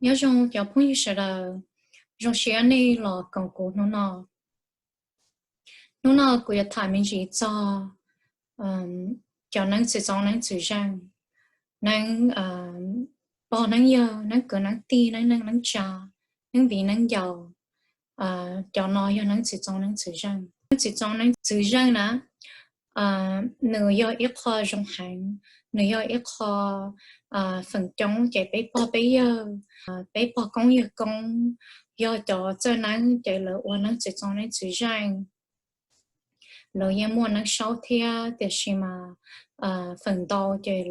nhớ trong giáo phong như sẽ là trong xe này là còn cố nó của thải mình chỉ cho cho năng sử dụng năng sử dụng năng bỏ năng giờ năng cửa năng ti năng trà năng vị năng dầu cho nó cho năng sử dụng năng sử dụng nè nửa giờ ít kho trong hàng nửa giờ ít kho phần trong chạy bé bỏ công việc công do cho năng chạy lỡ qua năng sử dụng năng sử dụng lỡ em mua năng sáu thia để xem mà phần đầu chạy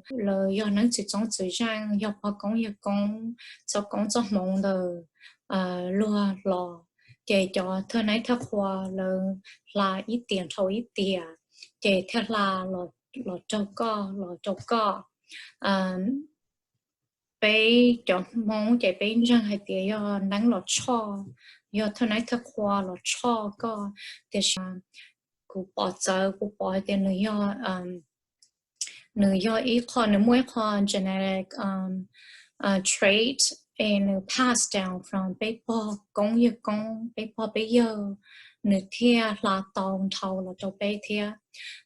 lỡ do năng sử dụng do bỏ công việc công cho mong đời lúa lò chạy cho thưa này thưa khoa lỡ là ít tiền thâu ít tiền chạy theo là lò trâu co bé chọn mong chạy bé răng hay tiền do nắng lò cho do thưa này thưa khoa lò cho co để cụ bỏ giờ cụ bỏ tiền nữa do ít khó nữa mỗi khó genetic trait and passed down from people công nghiệp công people bây giờ nữa thia là tàu thầu là tàu bé thia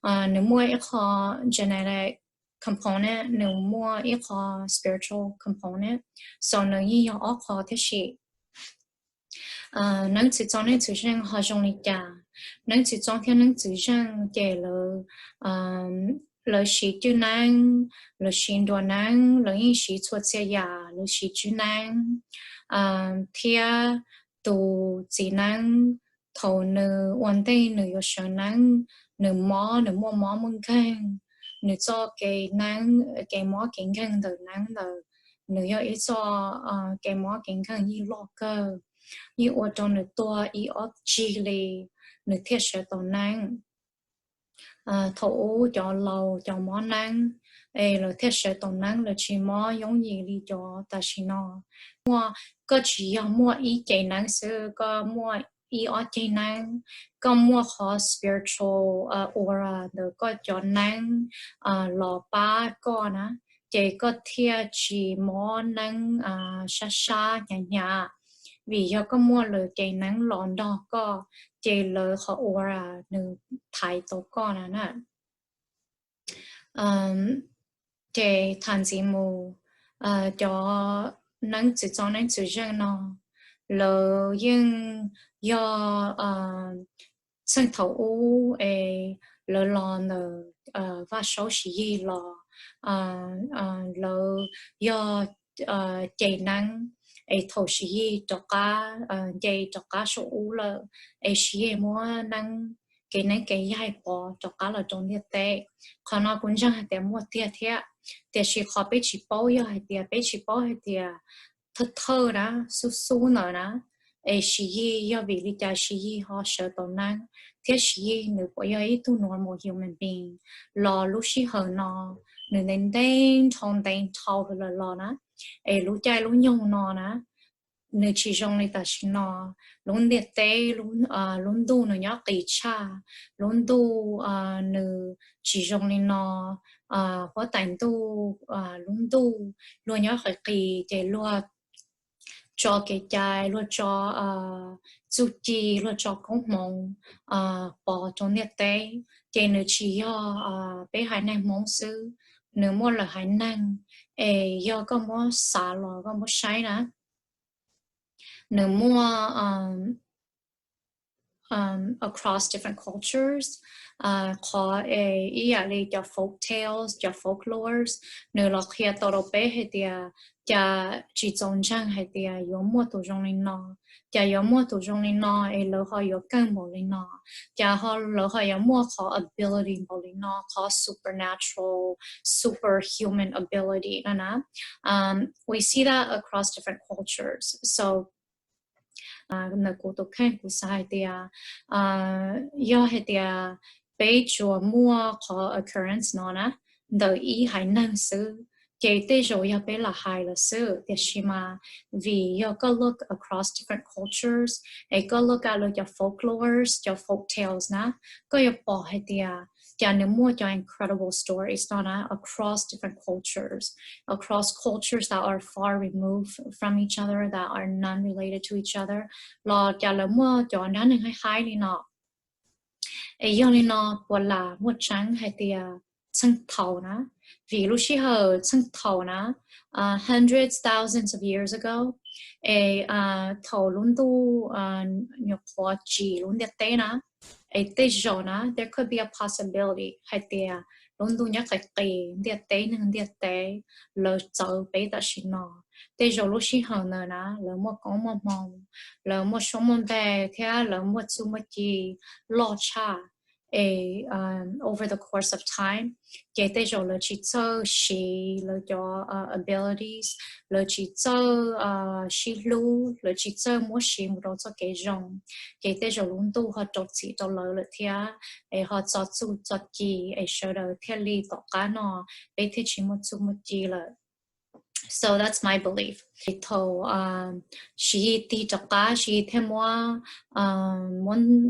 nữa mỗi khó genetic component nữa mỗi ít khó spiritual component so nữa như ở khó thế gì năng chỉ cho nên chỉ riêng họ trong lịch cả năng chỉ cho theo năng chỉ riêng để lời sĩ chữ năng lời sĩ đồ năng lời ý sĩ xuất xe giả lời sĩ chữ năng thia tu chỉ năng thầu nữ quan tây nữ yêu sở năng nữ mò mông khang nữ cho cái mò kinh khang đời năng đời nữ yêu ít cho cái mò kinh khang như lo cơ như ở trong nữ tua ý ở Chile nữ thiết sẽ tổ năng thổ cho lầu cho món năng rồi thiết sẽ tổ năng là chỉ mò giống như đi cho ta chỉ nó mua có chỉ mua ý chạy năng sư có mua ý ở chạy năng có mua khó spiritual aura được có cho năng lò ba có nè chạy có thiết chỉ mò năng xa nhà vì do có mua lời chạy nắng lòn đỏ có chạy lời họ ora nữ thái tổ con nè chạy thành gì mù cho nắng chỉ cho nắng chỉ riêng nó lời nhưng do sân thấu u lời lòn và số gì lò lời do chạy nắng thầu sĩ cho cá dây cho cá số là sĩ mua năng cái này cái dài bỏ cho cá là trong địa tệ còn nó cũng chẳng để mua tiền để sĩ họ bị chỉ bao giờ hay tiền bị chỉ bao hay tiền thơ đó su nữa đó sĩ do vì lý do sĩ họ sợ tổn năng thế sĩ nếu bây giờ ít tu normal human being lo lúc sĩ hở nó nếu nên đến thâu là lo đó lúc chạy lúc nhung nó nè nếu chỉ trong này ta chỉ nó lúc điện tế lúc du nó nhớ kỹ cha lúc du nếu chỉ trong này nó có tài tu lúc du lúc nhớ phải kỹ để lúc cho cái trái lúc cho chú chi lúc cho công mong bỏ trong điện tế để nếu chỉ bé hai này mong sư nếu mua là hai năng do có mua xả lò có mua sai nè nếu mua across different cultures có ý là cho folk tales cho folklores nếu là khi tao đâu bé hay thì cho chỉ trong trang hay thì có mua tổ trong này nó cho có mua tổ trong này nó lỡ họ có căn bộ này nó cho họ lỡ họ có mua có ability bộ này nó có supernatural superhuman ability nè we see that across different cultures so nơi cổ tục khác của sai thì do hệ thì bây giờ mua có occurrence nó nè đời ý hay năng sự cái tế rồi ya bé là hay là sự để xem mà vì ya có look across different cultures có look at look at folklores cho folk tales nè có ya bỏ hay thì Chả nếu mua cho incredible stories đó là across different cultures that are far removed from each other, that are non-related to each other. Lo chả là mua cho nó nên hai đi nọ. Ấy do nên nó gọi là mua trắng hay thì chân thầu nó. Vì lúc xí hờ chân thầu nó hundreds, thousands of years ago. Thầu luôn tu nhục hóa chỉ luôn đẹp tế nó. Tế dồ nó, there could be a possibility hay thì luôn tu nhắc cái đẹp tế nên đẹp tế lỡ cháu bế ta xí nó. Tế dồ lúc xí hờ nờ nó, lỡ mua có mua mong, lỡ mua sống mong bè, thế lỡ mua chú mua chi lo cha. Over the course of time, cái tế dồ lỡ chỉ cho xí lỡ cho abilities, lỡ chỉ cho xí lưu, lỡ chỉ cho mua xí một đồ cho cái rong, cái tế dồ luôn tu họ trộn chỉ cho lỡ lỡ thế, họ cho chú cho chi, sợ lỡ thế li tỏ cá nó, bế thế chỉ một chú một chi lỡ. So that's my belief. So she ti chaka she themwa muốn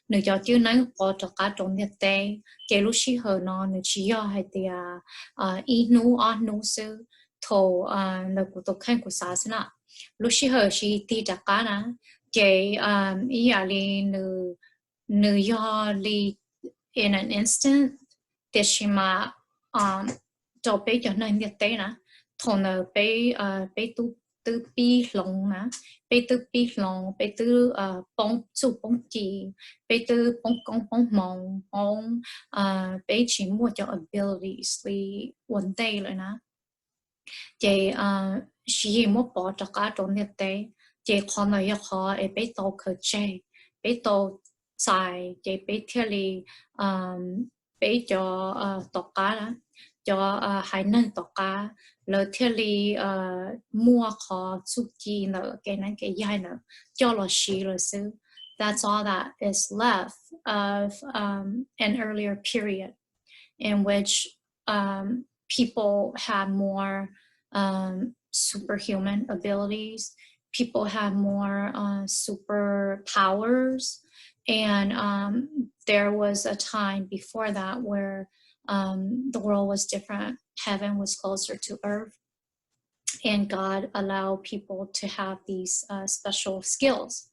nữ cho chứ nói có chaka trong nhiệt tế cái lúc she hờ nó nữ chỉ yo hay thì inu anu sư thổ nữ của tổ khanh của xã sinh ạ lúc she hờ she ti chaka na cái ý ali nữ nữ yo li in an instant để she mà cho bé cho nên nhiệt tế na thôn bé tu pi long na bé tu pi long bé tu bông chú bông chỉ bé tu bông mong bé chỉ mua cho abilities li one day rồi na chị chỉ mua bỏ cho cả trong nhiệt tế chị con này họ bé tàu khởi chơi bé tàu xài chị bé theo li bé cho tàu cá đó cho hai năng tàu cá lỡ theo li mua khó chụp kỹ nữa cái này cái gì nữa cho lo xí rồi sư that's all that is left of an earlier period in which people had more superhuman abilities, people had more superpowers, and there was a time before that where the world was different. Heaven was closer to earth, and God allowed people to have these special skills.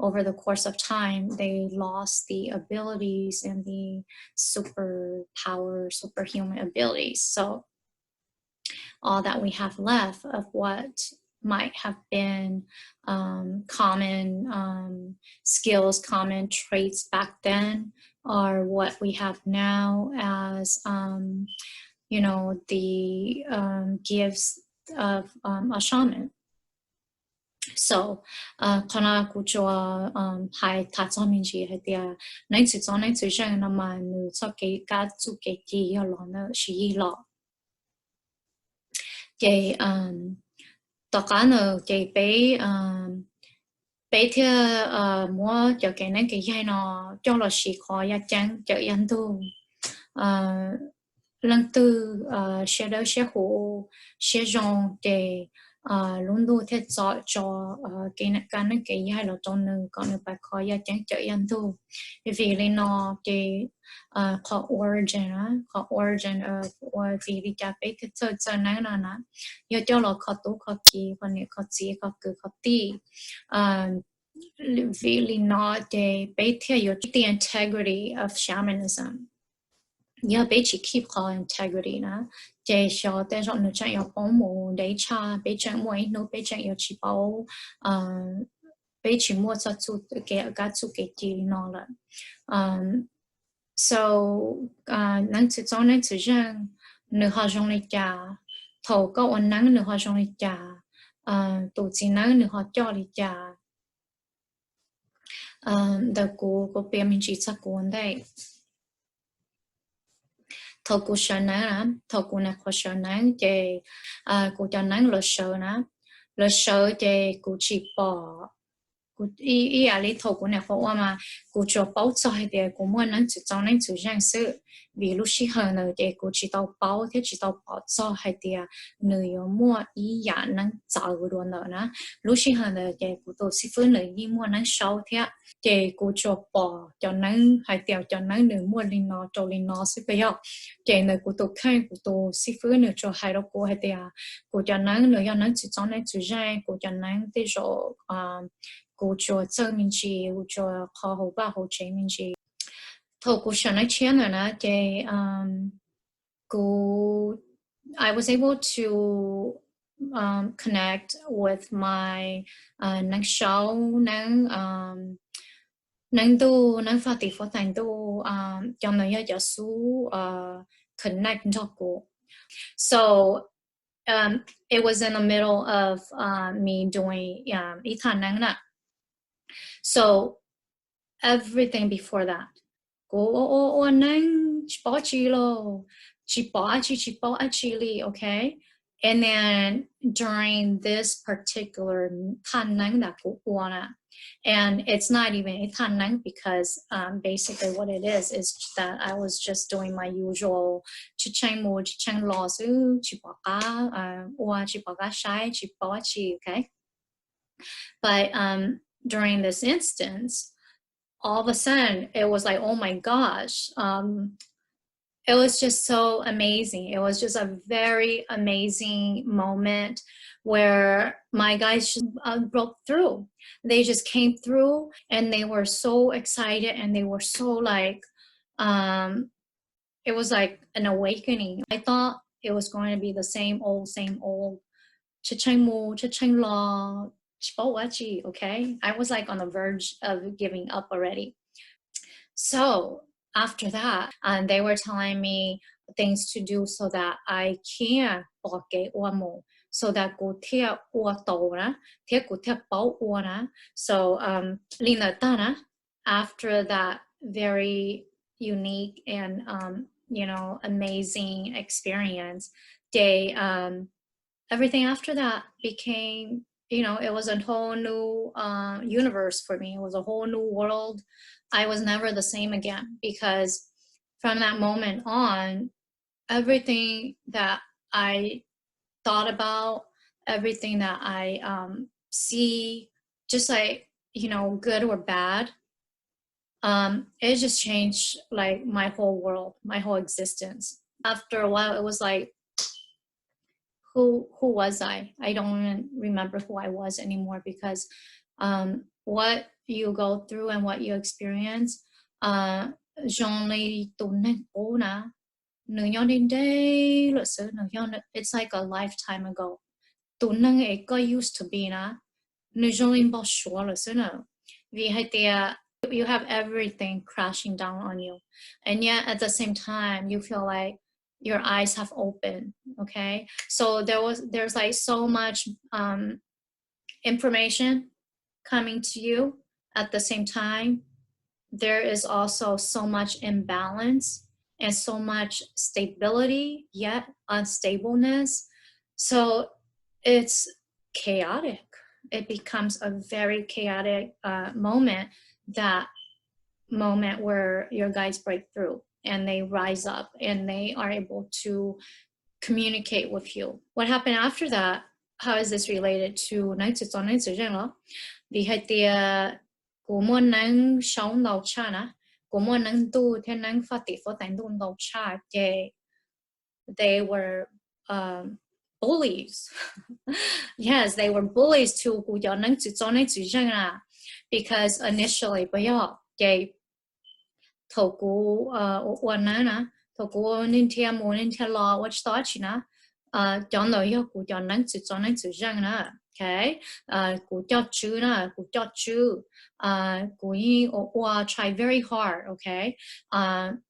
Over the course of time, they lost the abilities and the superhuman abilities. So all that we have left of what might have been common skills, common traits back then are what we have now as, the gifts of a shaman. So, khana kuchua hai tatsaminji hatia ntsis na ma nu so ke ka tsu ke ki yo lo na shi lo ke to ka no ke bé thưa mua cho cái này cái gì nó cho là sĩ khó ya chăng cho yên tu lần từ sẽ đỡ sẽ khổ sẽ rong để luôn luôn theo cho cái này cái gì là trong nơi còn nơi bài khó ya chăng cho yên tu vì lý nó cái có origin of vì lý cha bé thưa cho này là nè giờ cho là khó tu khó kỳ và nếu khó gì khó cứ khó ti really not the integrity of shamanism. Yeah, basically keep call integrity na. They show there's on the chat your bomo, they cha, beijing mo no beijing your chipao, beijing mo sa to get got to get you no la. So nang to zone to jang no ha jong li ja, to go on nang no ha jong li ja, to ji nang no ha jo li ja. The cô bé mình chỉ chắc cuốn đây thầu cô sợ nắng thầu cô này khó sợ nắng thì cô cho nắng lo sợ thì cô chỉ bỏ ý à lý thầu của này họ mà cô cho bảo cho hay để cô muốn năng chỉ trong năng chỉ rằng sự vì lúc xí hơn nữa để cô chỉ tao bảo thế chỉ tao bảo cho hay để người mua ý giả năng找luôn nữa nè lúc xí hơn nữa để cô tôi xí phương nữa ý mua năng sau thế để cô cho bỏ cho năng hay để cho năng nữa mua linh nó cho linh nó sẽ bây giờ để nữa cô tôi khai cô tôi xí phương nữa cho hai đứa cô hay để cô cho năng nữa cho năng chỉ trong năng chỉ rằng cô cho năng để cho cô cho chân mình chỉ cô cho khó hậu ba hậu chế mình chỉ thôi cô想来签了呢để cô I was able to connect with my năng sáu năng tu năng phát triển phát triển tu trong này có số connect cho cô so it was in the middle of me doing ý thản năng nè so everything before that cô năng bỏ chi lo chỉ bỏ chi li okay and then during this particular thản năng that cô wanna and it's not even a thản năng because basically what it is that I was just doing my usual chỉ chang lo su chỉ bỏ cá or chỉ bỏ cá sai chỉ bỏ chi okay but during this instance all of a sudden it was like oh my gosh it was just so amazing it was just a very amazing moment where my guys just broke through they just came through and they were so excited and they were so like it was like an awakening I thought it was going to be the same old cha-ching mo cha-ching law okay I was like on the verge of giving up already so after that they were telling me things to do so that I can so that go tia so Lina Tana after that very unique and you know amazing experience they everything after that became you know it was a whole new universe for me it was a whole new world I was never the same again because from that moment on everything that I thought about everything that I see just like you know good or bad it just changed like my whole world my whole existence after a while it was like who was I don't even remember who I was anymore because what you go through and what you experience it's like a lifetime ago used to be you have everything crashing down on you and yet at the same time you feel like your eyes have opened okay so there's like so much information coming to you at the same time there is also so much imbalance and so much stability yet unstableness so it's chaotic it becomes a very chaotic moment that moment where your guides break through and they rise up and they are able to communicate with you. What happened after that? How is this related to ntsis on ntsis? Vì hay tia của môn năng sống đầu cha na, của môn năng tu theo năng phát triển phát triển tu đầu cha they were bullies. Yes, they were bullies to của cho năng ntsis on ntsis because initially bây giờ they thầu cú quan na thầu cú nên theo muốn nên theo lo watch thought chị na chọn lời yêu cú chọn năng chữ chọn năng chữ răng na okay cú cho chữ na cú cho chữ cú yi try very hard okay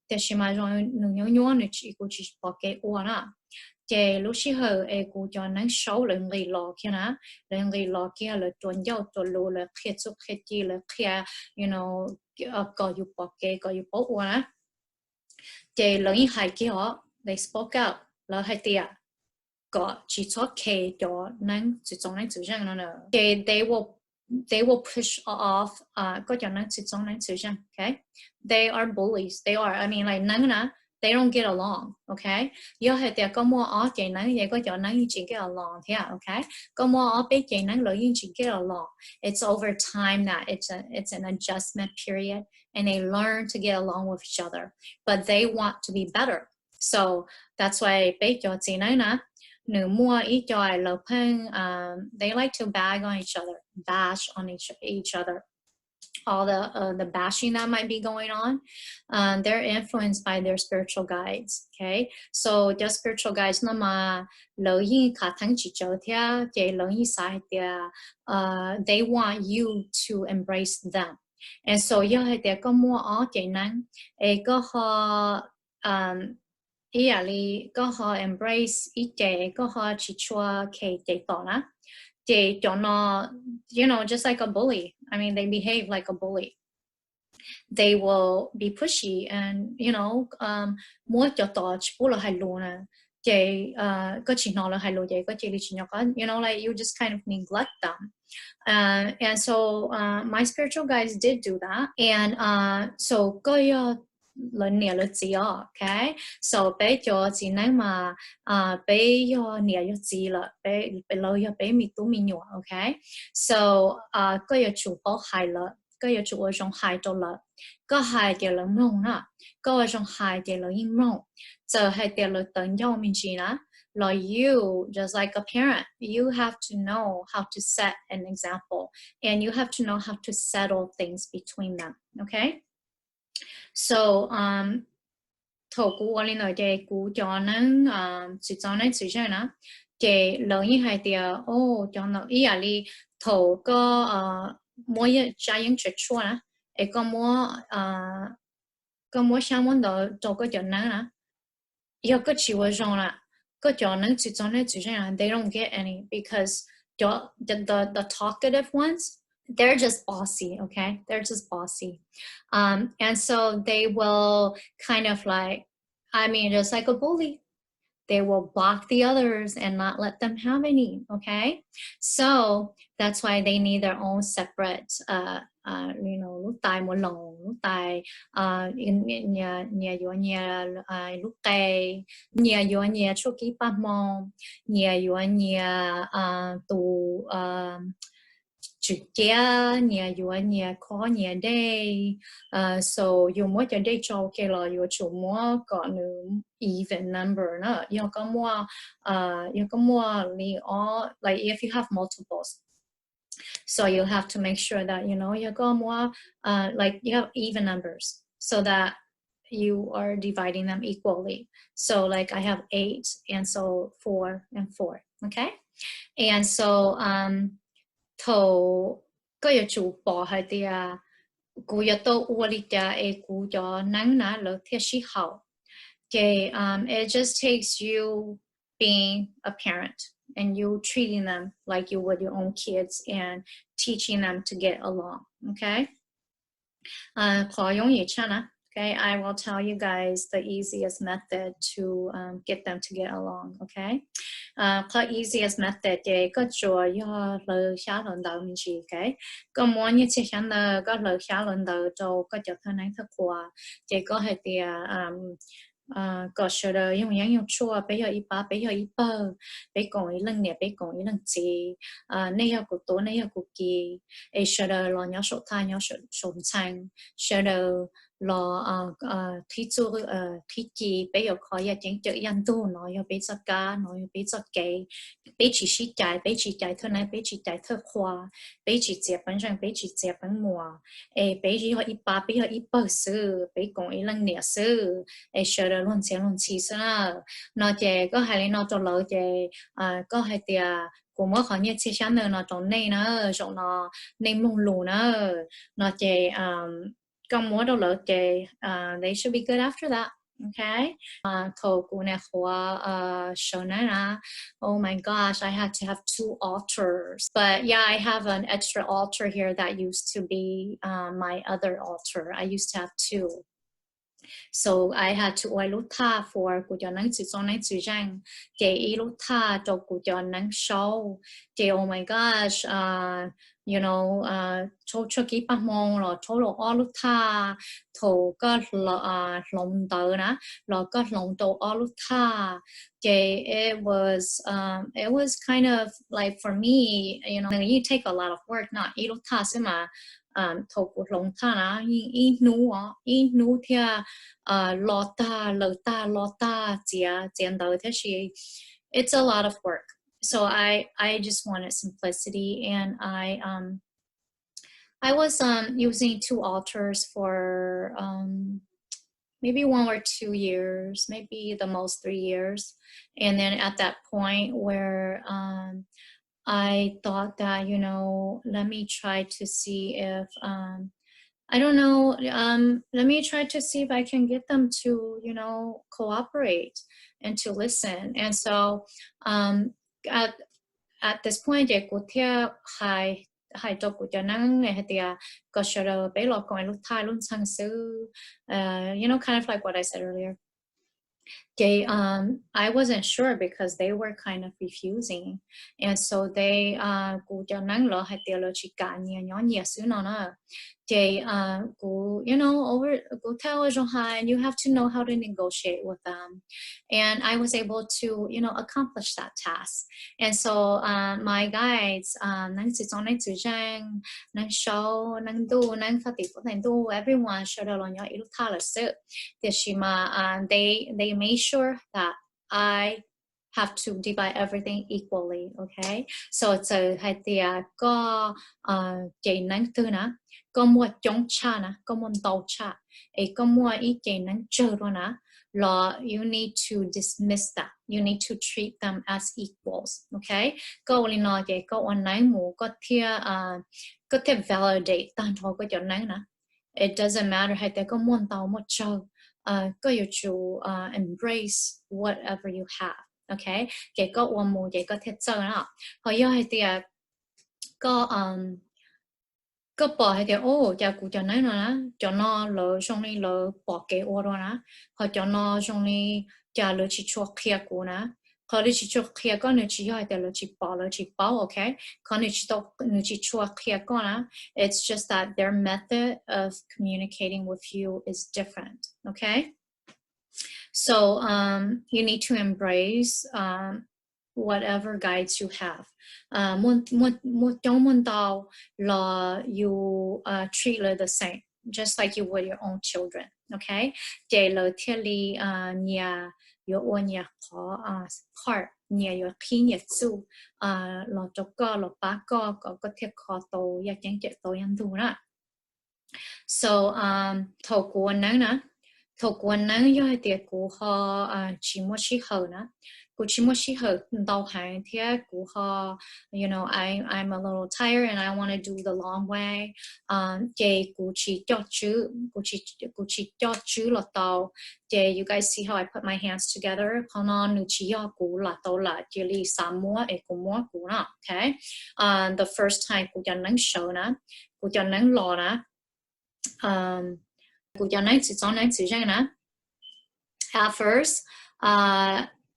để xem mà rồi nương nhon nữa chị cú chỉ bỏ cái na để lúc xí hở cú cho năng xấu lên người lo kia na lên người lo kia là tuần giao tuần lô là khét chúc khét chi là khét you know có you bỏ qua để lần hai kia they spoke out là hai tia có chỉ cho kê cho năng chỉ trong năng chỉ rằng nó they will they will push off okay, they are bullies, they are, I mean, like they don't get along, okay, do hay tiệt có mua ó chạy nắng vậy có chỗ nắng you chỉ get along, yeah, okay, có mua ó bé chạy nắng rồi you chỉ get along. It's over time that it's an adjustment period and they learn to get along with each other, but they want to be better, so that's why bé cho chị nắng nè nữ mua ít cho lộc hơn, they like to bash on each other, all the bashing that might be going on, they're influenced by their spiritual guides, okay, so their spiritual guides nó mà lỡ như cả thằng chỉ cho theo cái lỡ như sai they want you to embrace them, and so do hay để có mua ó cái năng có họ có họ embrace ít cái có họ chỉ cho cái tỏ na they don't know, you know, just like a bully. I mean, they behave like a bully. They will be pushy and, you know, mỗi cho tỏ chỉ bố là hay luôn à. They có chỉ nói là hay luôn vậy, có chỉ chỉ nhỏ có, you know, like you just kind of neglect them. And so my spiritual guides did do that. And so có lần nè là gì okay, so bé cho chị nói mà bé cho nè cho gì là bé lâu cho bé mi tu mi nhỏ, okay, so có yêu chủ bảo hại là có yêu chủ ở trong hại cho là có hại thì là mông nè, có ở trong hại thì là yên mông, giờ hại thì là tận nhau mình chỉ nè, là you just like a parent, you have to know how to set an example and you have to know how to settle things between them, okay. So thổ cú ở lên nói cái cú cho nó chỉ cho nó chỉ cho nó cái lớn như hai tia cho nó ý là đi thổ có mỗi trái những chuyện chua nè có mỗi sáng món đó cho có cho nó nè yêu có chịu ở trong là có cho nó chỉ cho nó they don't get any because the talkative ones, they're just bossy, okay? They're just bossy. And so they will kind of like, I mean, just like a bully, they will block the others and not let them have any, okay? So that's why they need their own separate, you know, lúc tài một lòng, lúc tài nhà vô nhà lúc tài nhà vô nhà cho kỹ ba mong, nhà vô nhà tù Qhia, nhà vua nhà có nhà đây, so you mỗi cho đây cho cái là you chủ mỗi có even number nữa, you có mua li all, like if you have multiples, so you have to make sure that you know you có mua like you have even numbers so that you are dividing them equally. So like I have 8 and so 4 and 4, okay, and so thầu có yêu chủ bỏ hay thì cú yêu tô u li ta cú cho nắng na lo thiết sĩ hậu. Okay, it just takes you being a parent and you treating them like you would your own kids and teaching them to get along. Okay, khó用语唱啊. Okay, I will tell you guys the easiest method to get them to get along, okay? The easiest method để có cho lời xá lần đầu mình chỉ, okay? Có muốn như thế chẳng là có lời xá lần đầu cho có cho thân anh thật qua để có thể thì có sự đời dùng những用chua bây giờ ít bơ bây còn ít lần nè bây còn ít lần gì nay học của tôi nay học của kỳ sự đời lo nhau số thay nhau số thành sự đời lo thi chu thi kỳ bây giờ khỏi ya chính tự nhân tu nói ya bây giờ cá nói bây giờ cái bây chỉ sĩ chạy thôi này bây chỉ chạy thôi khoa bây chỉ dẹp bản sang bây chỉ dẹp bản mùa bây chỉ họ ít bơ sư bây còn ít lần nè sư sự đời luôn ntsis nó chỉ có hai nó cho lỡ chỉ có hai tia cũng mới khỏi như chia sẻ nó trong này nó trong nó nem lùng lù nó chỉ công múa đâu lỡ chỉ they should be good after that, okay. Thầu của nè khoa show này oh my gosh, I had to have 2 altars, but yeah, I have an extra altar here that used to be my other altar. I used to have 2. So I had to oil luta for cụ cho nắng chỉ cho nắng chỉ rằng cái luta cho cụ cho nắng show cái oh my gosh you know cho cái pa mong lo cho lo aluta thổ có lòng tờ na lo có lòng tàu aluta okay it was kind of like for me you know you take a lot of work not aluta sima thổ của lòng ta na in nu thia lota chia tàu thế she it's a lot of work. So I just wanted simplicity, and I was using 2 altars for maybe 1 or 2 years, maybe the most 3 years, and then at that point where I thought that, you know, let me try to see if I don't know, let me try to see if I can get them to, you know, cooperate and to listen. And so at this point, they could hear hai cho của cho năng này thì có sự bé lọ còn lúc thay luôn sang sư, you know, kind of like what I said earlier. They I wasn't sure because they were kind of refusing, and so they của cho năng lọ hai thì lọ chỉ cả nhiều xứ nó they you know go tell and you have to know how to negotiate with them, and I was able to, you know, accomplish that task. And so my guides nang si trong nang tu jang nang show nang do nang phát nang do everyone showed along your ilu thala so they made sure that I have to divide everything equally. Okay, so it's a hai có chạy nang tu na có mua chống cha na có mua tàu cha có mua ý chạy nang chơi rồi na law, you need to dismiss that. You need to treat them as equals. Okay, có li nói vậy có anh này mu có thể validate tan thọ có chỗ này na. It doesn't matter hay có muốn tàu một chơi có yêu chu embrace whatever you have. Okay, cái có anh mu vậy có thể chơi na. Họ yêu hay có bỏ hay cha cụ cho này nó cho nó lỡ trong này lỡ bỏ cái ô đó nè, họ cho nó trong này cha lỡ chỉ cho Qhia cụ nè, họ lỡ chỉ cho Qhia con nữa chỉ hay lỡ chỉ bỏ, okay, con nữa chỉ cho Qhia con nè. It's just that their method of communicating with you is different, okay. So you need to embrace whatever guides you have. You treat them the same, just like you would your own children. Okay, your own part near your king too. So thầu quân nắng do tiệt của họ chỉ một chi hở nè, của chỉ một chi hở tàu hàng thì của họ, you know, I'm a little tired and I want to do the long way. Thì của chỉ cho chữ là tàu. Thì you guys see how I put my hands together. Họ nó nữ chỉ cho của là tàu là chỉ li sám múa ấy của múa của nó. Okay. The first time của cho nắng sầu nè, của cho nắng lò nè. At first,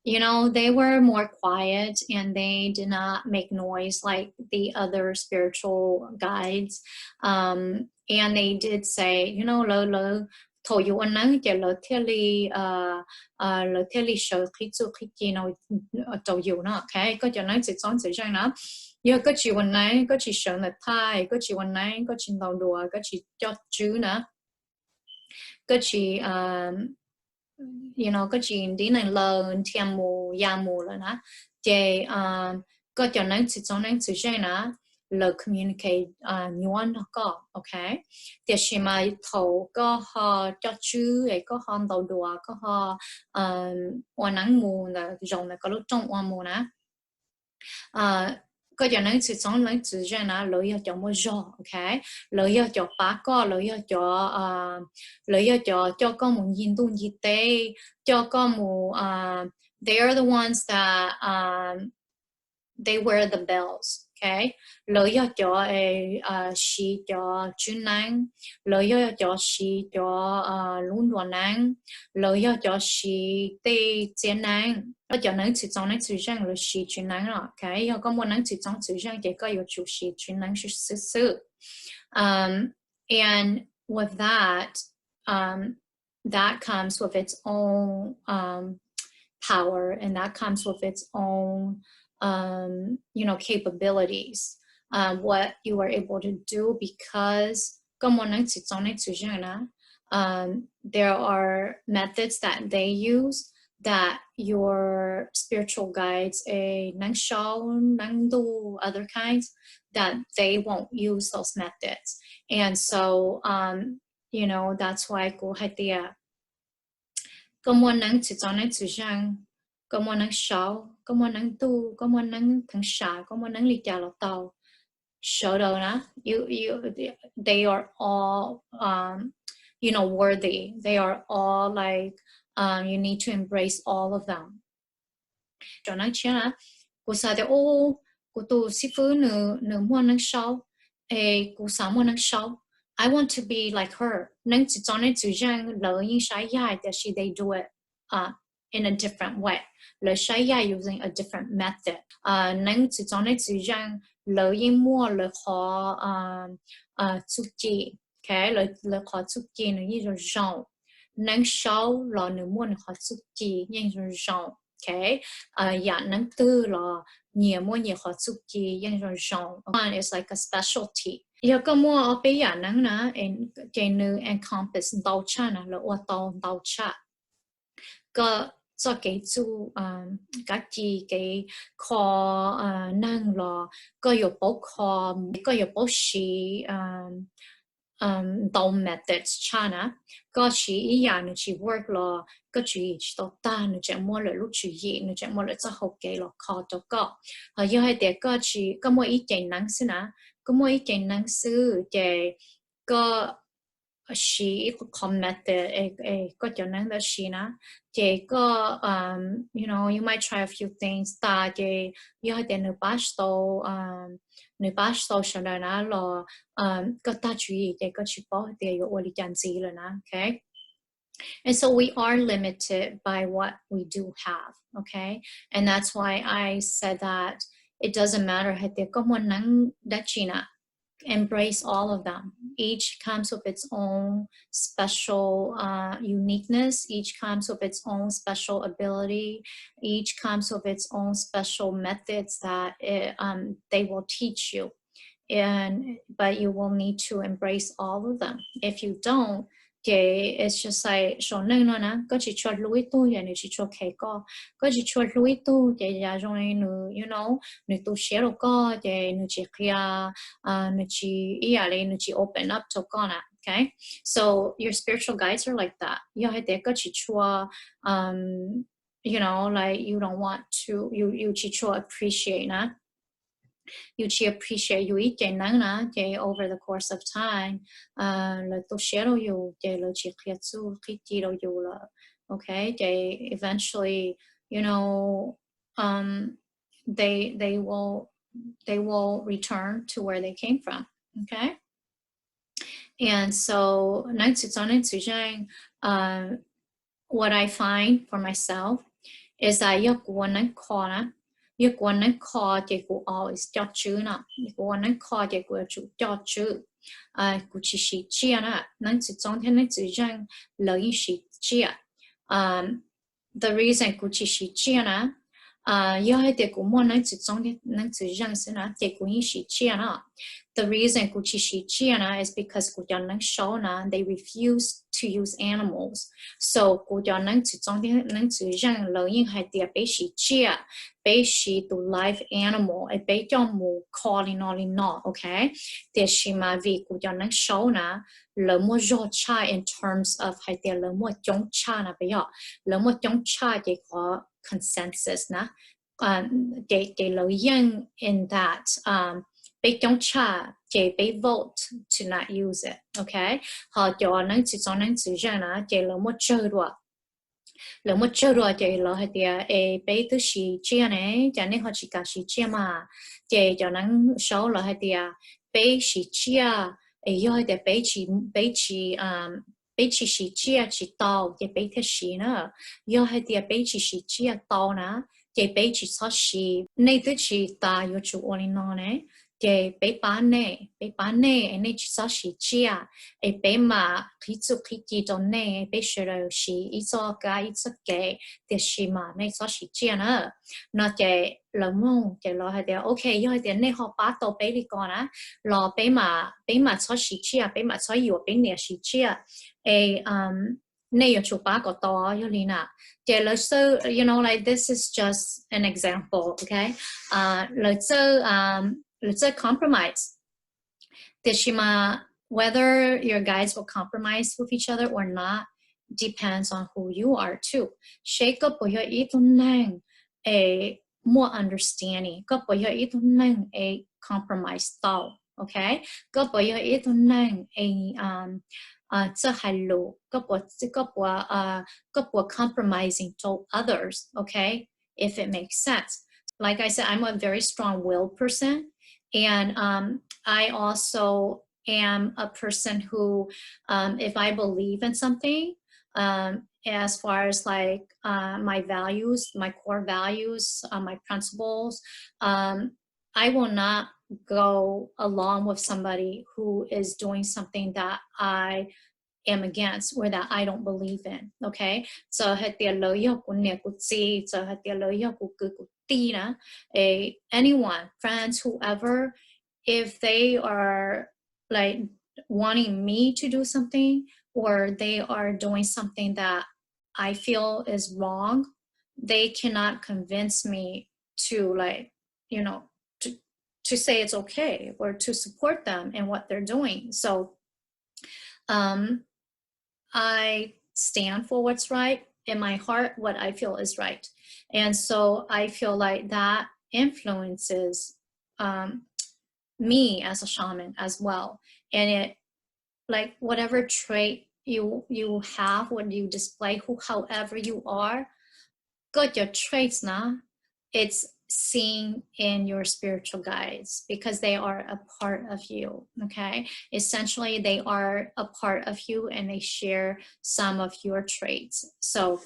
you know, they were more quiet and they did not make noise like the other spiritual guides. And they did say, you know, lo thổ dụ anh nắng chỉ lo theo li show khi nào thổ dụ nó, okay, có cho nói chỉ trong chỉ rằng nó. Giờ có chỉวันnày có chỉ sợ là thay, có chỉวันnày có chỉ tàu đùa, có chỉ cho chữ nữa, có chỉ you know có chỉ đi này lờ thiam mù ya mù là nè, thì có cho nên chỉ trong nên chỉ rằng nè lờ communicate nhuận có, okay, thì khi mà thầu có họ cho chữ ấy có họ tàu đùa có họ oan nắng mù là rồng là có lúc trong oan mù nè. Có cho nên sự sống lấy tự nhiên là lợi ích cho mỗi gió, okay, lợi ích cho ba con, lợi ích cho con một nhìn tu gì tế, cho con một they are the ones that they wear the bells, okay lợi cho sĩ cho chuyên năng lợi cho sĩ cho luôn luôn năng lợi cho sĩ tê chiến năng cho năng chỉ trong năng chỉ rằng là sĩ chuyên năng rồi okay có một năng chỉ trong chỉ rằng thì có yêu chủ sĩ chuyên năng sự sự and with that that comes with its own power, and that comes with its own capabilities, what you are able to do, because there are methods that they use that your spiritual guides, other kinds, that they won't use those methods. And so that's why có muốn năng chỉ cho năng chỉ rằng có muốn năng sáu có muốn năng tu có muốn năng thằng xã có muốn năng lý trả lọt tàu sợ đâu nè they are all worthy, they are all like you need to embrace all of them cho năng chia nè cô sa de cô tu sư phụ nửa muốn năng sáu cô sa muốn năng sáu I want to be like her. Nang chỉ cho nên chỉ rằng lời những sai dạy that they do it in a different way. Lời sai dạy using a different method. Nang chỉ cho nên chỉ rằng lời những mua lời khó chúc chi. Okay, lời khó chúc chi nó như rồi rong. Nang sau là nửa mua lời khó chúc chi như rồi rong. Okay, nang tư là nhiều mua nhiều khó chúc chi như rồi rong. One is like a specialty. Giờ có mua ở bây giờ năng nè, trên nữ encompass đào cha nè, là ô đào cha, có cho cái chú các chị cái kho năng là có yêu bảo kho, có yêu bảo sĩ đào methods cha nè, có chỉ ý giờ nó chỉ work là có chỉ đào ta nó chỉ mua là lúc chỉ gì nó chỉ mua là cho học cái là kho cho có, giờ hay để có chỉ có mua ý cái năng xí nè. Có mỗi cái năng sư để có sĩ có comment có cho năng đó sĩ na để có you might try a few things ta để yêu để nửa bát tàu cho nên là có ta chú ý để có chỉ bảo để yêu lý chân gì là na okay. And so we are limited by what we do have, okay, and that's why I said that it doesn't matter embrace all of them. Each comes with its own special uniqueness. Each comes with its own special ability. Each comes with its own special methods that they will teach you. But you will need to embrace all of them. If you don't, it's just like so no có chỉ cho lui tu ya chỉ cho cái có chỉ cho lui tu để ya rồi nữa nữa tu share rồi có để nữa chỉ Qhia nữa chỉ ý nữa chỉ open up cho con okay. So your spiritual guides are like that. You hay để có chỉ cho like you don't want to you chỉ cho appreciate na. You appreciate you eat năng na over the course of time là tôi share rồi you là chỉ khía chú khía chi rồi you là okay eventually they will return to where they came from, okay. And so what I find for myself is that you quan năng kho thì cũng always cho chữ nè, quan năng kho thì cũng cho chữ, cũng chỉ sĩ chia nè, năng chỉ trong thế năng chỉ rằng lời sĩ chia, the reason cũng chỉ sĩ chia nè, yêu hay thì cũng muốn năng chỉ trong thế năng chỉ rằng thế nè, thì cũng sĩ chia nè, the reason cũng chỉ sĩ chia nè is because cũng cho năng số nè, they refuse to use animals, so cũng cho năng chỉ trong thế năng chỉ rằng lời hay thì bé sĩ chia bé sĩ to live animal, bé cho mù calling nó, okay, thì sĩ mà vì cũng cho năng số nè, lời mua rõ cha in terms of hay thì lời mua chống cha nè bây giờ, lời mua chống cha thì có consensus nè, để lời dân in that bé chống cha để bé vote to not use it, okay, họ cho năng chỉ cho năng chỉ rằng nè, để lời mua chơi rồi. lỡ một chơi rồi chị lỡ hay tiệt bé thứ gì chia này cho nên họ chỉ cả gì chia mà chị cho năng số lỡ hay tiệt bé gì chia do hay tiệt bé chỉ gì chia chỉ tàu chị bé thế gì nữa do hay tiệt bé chỉ chia tàu nè chị bé chỉ số gì nên thứ gì ta yêu chủ ôn nó này chị bé bán này nên chỉ số gì chia bé mà khi trong này bé sửa rồi gì ít số cái thì gì mà nên số gì chia nữa nó chị làm mong chị lo hay tiệt ok do hay tiệt nên họ bắt đầu bé đi con á lo bé mà số gì chia bé mà số yêu bé này gì chia nay your chupa ko to yolina so you know like this is just an example okay let's say compromise Teshima whether your guides will compromise with each other or not depends on who you are too shake up your itunang a more understanding go itunang a compromise style okay go itunang a hello compromising to others okay if it makes sense like I said I'm a very strong-willed person and I also am a person who if I believe in something as far as like my values my core values my principles I will not go along with somebody who is doing something that I am against or that I don't believe in. Okay, so anyone, friends, whoever, if they are like wanting me to do something or they are doing something that I feel is wrong, they cannot convince me to like, you know, to say it's okay or to support them in what they're doing. So I stand for what's right in my heart, what I feel is right. And so I feel like that influences me as a shaman as well. And it like whatever trait you have when you display however you are, got your traits now, it's seen in your spiritual guides because they are a part of you. Okay, essentially they are a part of you and they share some of your traits. So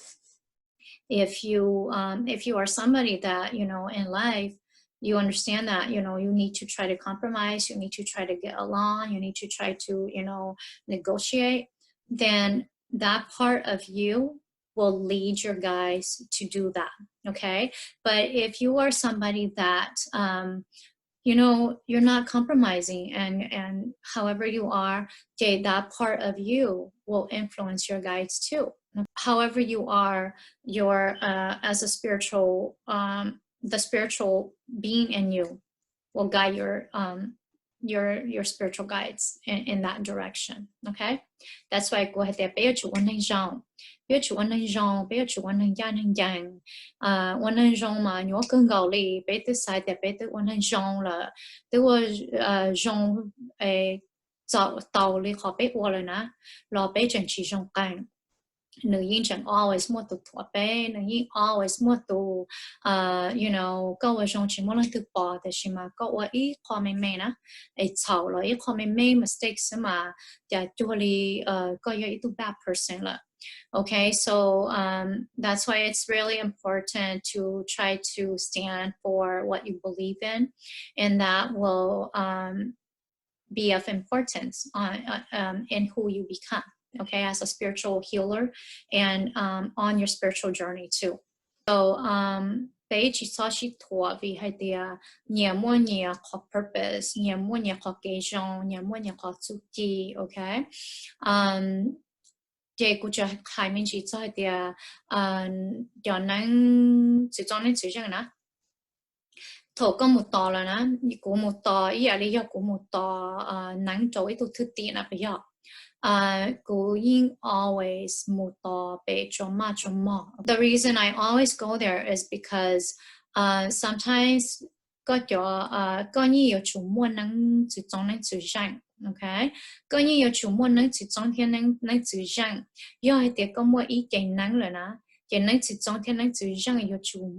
if you are somebody that you know in life you understand that you know you need to try to compromise, you need to try to get along, you need to try to you know negotiate, then that part of you will lead your guys to do that. Okay, but if you are somebody that you know you're not compromising and however you are, okay, that part of you will influence your guides too. However you are, your as a spiritual the spiritual being in you will guide your spiritual guides in that direction. Okay, that's why go ahead there bây giờ one yang one yang mà nhớ cơn gạo lì bây giờ sai để bây giờ one yang là tôi yang tàu lì họ bây giờ là lo bây giờ chỉ yang cảnh nữ yên chẳng always mua từ thuốc bé, nữ yên always mua từ you know câu ở trong chỉ mua lần từ bỏ thì chỉ mà câu ở ít khó mềm mềm á, ấy xấu rồi ít khó mềm mềm mistakes mà já cho li câu ở ít bad person là. Okay, so that's why it's really important to try to stand for what you believe in, and that will be of importance in who you become. Okay, as a spiritual healer and on your spiritual journey too. So bây chỉ so chỉ thua vì hay địa nhiều mua nhiều có purpose, nhiều mua nhiều có kế hoạch, nhiều mua nhiều có chủ题. Okay, cái cũng cho hai mình chỉ cho hay địa cho năng chỉ cho nên chỉ rằng nè thổ có một tờ là nè của một tờ ý là lý do của một tờ năng cho ít thứ tiền là bây giờ going always muto be choma. The reason I always go there is because sometimes got your có nhiều chủ muốn năng chỉ trong năng chỉ rằng, okay, có nhiều chủ muốn năng chỉ trong thiên năng chỉ rằng, do hay tiệt có mua ý kiến năng rồi nè, cái năng chỉ trong thiên năng chỉ rằng yêu chủ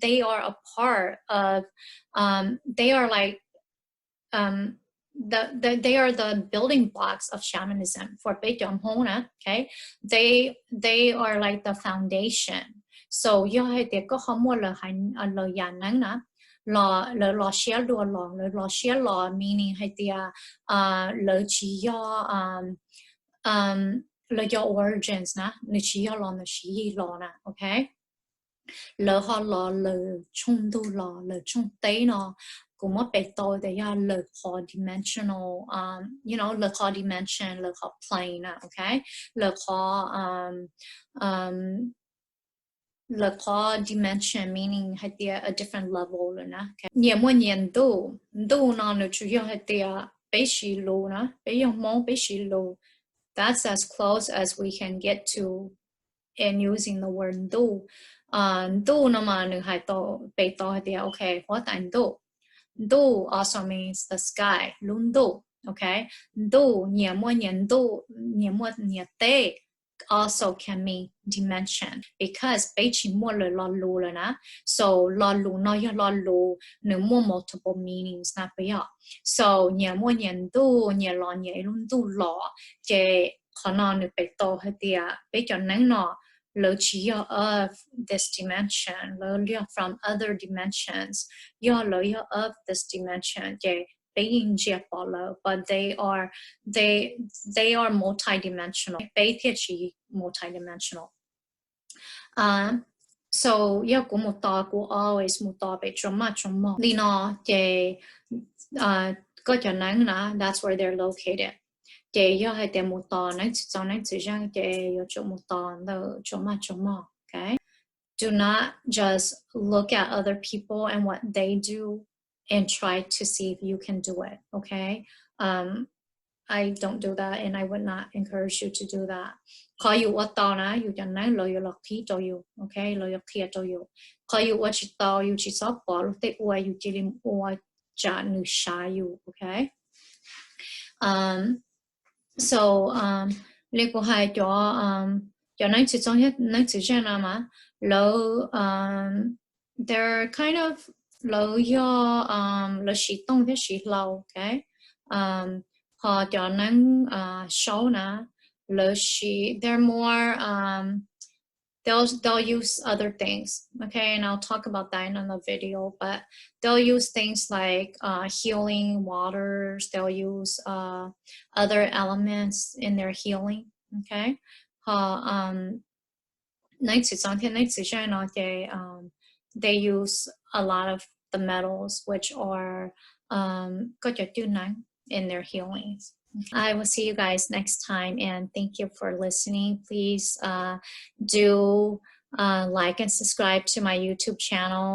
they are a part of they are like they are the building blocks of shamanism for Beityom Hona. Okay, they are like the foundation. So yo hay tiệt có không mua lời hành lời dàn nắng nè lò xé đùa lò xé lò meaning hay tiệt lời chỉ yo lời yo origins nè lời chỉ yo lời chỉ lò nè. Okay, lời họ lời chung đu lời chung tế nó cũng mất bề tôi để cho lời họ dimensional you know lời họ dimension lời họ plane. Okay, lời họ lời họ dimension meaning hay tiệt a different level rồi nè. Nhiều mua nhiên đu nó nó chủ yếu hay tiệt bé xí lô nè bé dùng mong bé xí lô. That's as close as we can get to in using the word đu. Đu nó mà nữ hay to bé to hay tiệt okay what I'm đu. Du also means the sky, lundu. Okay, du nhiều mua te also can mean dimension because bé chỉ mua lời lo lu rồi nè. So lo lu nó yo lo lu nữ mua multiple meanings nè bây giờ. So nhiều mua nhiều lo lundu lo cái khả năng nữ bé to hay tiệt bé cho nắng nó lo chỉ of this dimension, lo from other dimensions, lo of this dimension, being but they are multidimensional. Multidimensional. So cũng một tòa cũng always một tòa bị trong mò. Li nó có cho nắng nè, that's where they're located. Hay để một tòa nắng cho nắng chỉ rằng yo cho một tòa nó trong mò. Okay, do not just look at other people and what they do and try to see if you can do it. Okay, I don't do that and I would not encourage you to do that. Call you what tao na you cho nắng lo yo lo khí cho you. Okay, lo yo khí cho you. Call you what chỉ tao you chỉ sao bỏ lúc tết uai you chỉ lim uai trả nữ xa you. Okay, so liên quan hai cho nắng chỉ trong hết nắng chỉ ra nào mà lo they're kind of lo yo lo chỉ tông thế chỉ lâu. Okay, họ cho nắng show na lo chỉ they're more they'll use other things. Okay, and I'll talk about that in another video, but they'll use things like healing waters, they'll use other elements in their healing. Okay, they use a lot of the metals which are in their healings. I will see you guys next time and thank you for listening. Please do like and subscribe to my YouTube channel.